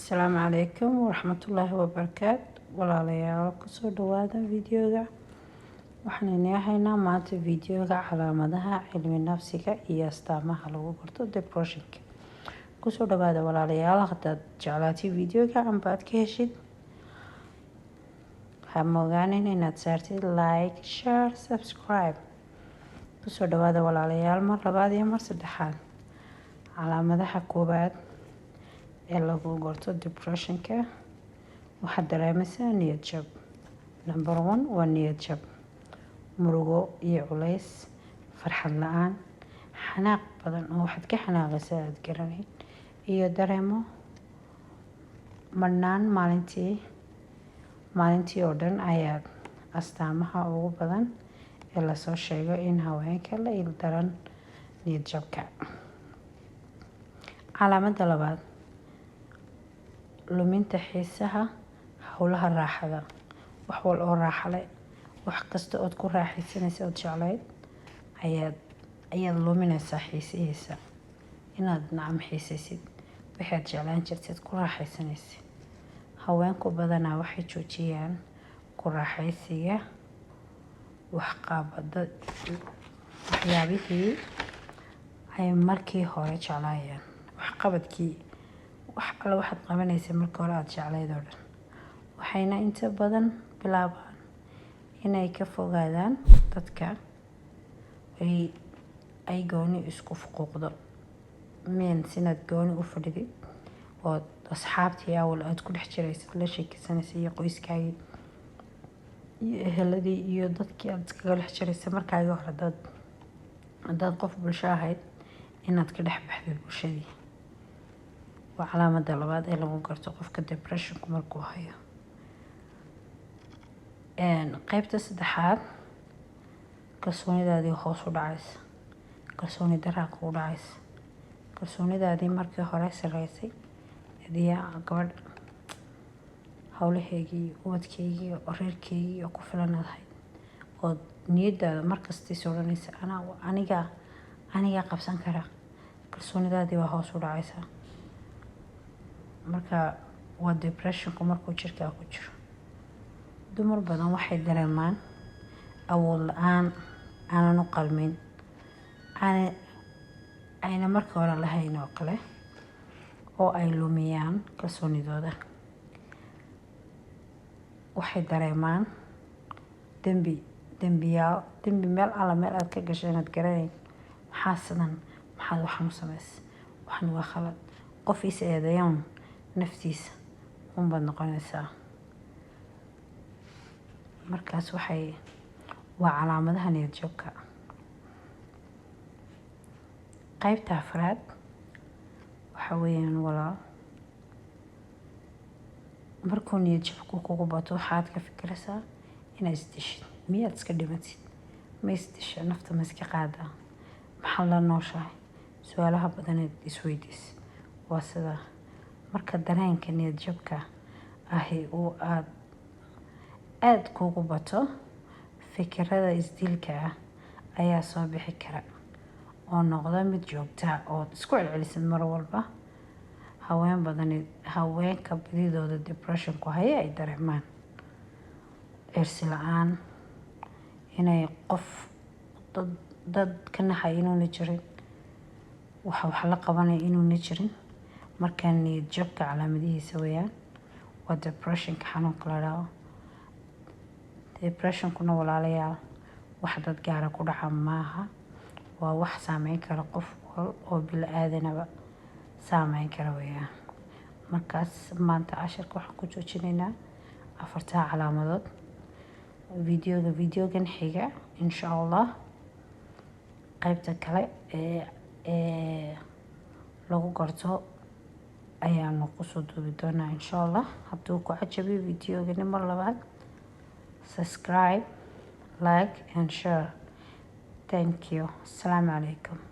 السلام عليكم ورحمة الله وبركاته. walaalayaal kusoo dhawaada videoga. waxaan inahaynaa maanta videoga calaamadaha cilmi nafsiga iyo astaamaha lagu garto depressionka. kusoo dhawaada walaalayaal, haddaad jeclaatay videoga amba aad ka heshid, ha mogaanin inaad saartid like, share, subscribe. kusoo dhawaada walaalayaal mar labaad iyo mar saddexaad. calaamadaha koobaad ee lagu garto depressionka waxaad dareemaysaa niyad jab. number 1 waa niyad jab, murugo iyo culays, farxad la-aan, xanaaq badan oo waxaad ka xanaaqaysaa aad garanayn, iyo dareemo marnaan maalintii oo dhan ayaa astaamaha ugu badan ee lasoo sheego in haweenka la ildaran niyad jabka. calaamada labaad, luminta xiisaha howlaha raaxada. wax wal oo raaxo leh, wax kasta ood ku raaxaysanaysa ood jeclayd ayaad luminaysaa xiisihiisa. inaad nacam xiisaysid waxaad jeclaan jirteed ku raaxaysanaysa. haweenku badanaa waxay joojiyaan ku raaxaysiga waxyaabihii ay markii hore jeclaayeen. waxqabadkii wax alle waxaad qabanaysa markii hore aad jeclayd oo dhan. waxayna inta badan bilaabaan inay ka fogaadaan dadka ay gooni isku fuquuqdo. sinaad gooni u fadhidid oo asxaabtii awal aad ku dhex jiraysid la sheekaysanaysa iyo qoyskaagii iyo eheladii iyo dadkii aad iskaga dhex jiraysa markaagii hore haddaad qof bulsho ahayd inaad ka dhex baxdid bulshadii. waa calaamada labaad ee lagu garto qofka depressionku markuu hayo. qaybta saddexaad, kalsoonidaadii hoos u dhacaysa, kalsooni daraa kugu dhacaysa. kalsoonidaadii markii hore sareysay adiyaa gabadh howlaheygii, ubadkeygii, reerkeygii oo ku filanaadahay oo niyadaada markasta is odhanaysa anigaa qabsan kara. kalsoonidaadii waa hoos u dhacaysa. marka waa depressionku markuu jirkaa ku jiro. dumar badan waxay dareemaan awood la-aan, aanan u qalmin, ayna markii hore lahayn oo kale, oo ay lumiyaan kalsoonidooda. waxay dareemaan dembi meel alla meel aad ka gashay inaad garanayn. maxaa sidan, maxaad waxan u samaysay, waxan waa khalad. qof is eedayoon naftiisa unbaad noqonaysaa. markaas waa calaamadaha niyad jabka. qaybta afraad waxa weeyaan walaal, markuu niyad jabku kugu bato waxaad ka fikiraysaa inaad isdishid. miyaad iska dhimatid? ma isdisha? nafta ma iska qaadaa? maxaad la nooshahay? su-aalaha badaneed isweydiis. waa sida marka dareenka niyad jabka ahi uu aad kugu bato, fikirada isdilka ah ayaa soo bixi kara oo noqda mid joogta ood isku celcelisid mar walba. haweenka badidooda depressionku haya ay dareemaan cirsi la-aan, inay dad ka naxay inuuna jirin, wax la qabanaya inuuna jirin. markaa niyad jabka calaamadihiisa weeyaan. waa depressionka xanuunka la dhaho. depressionkuna walaalayaal wax dad gaara ku dhaca maaha. waa wax saameyn kara qof wal oo bili-aadanaba saameyn kara weeyaan. markaas maanta cashirka waxaan ku joojinaynaa 4 calaamadood. videogan xiga insha allah qaybta kale ee lagu garto ayaanu kusoo duubi doonaa insha allah. hadduu ku cajabiyo videogani mar labaad, subscribe, like and share. thank you. Assalamu alaikum.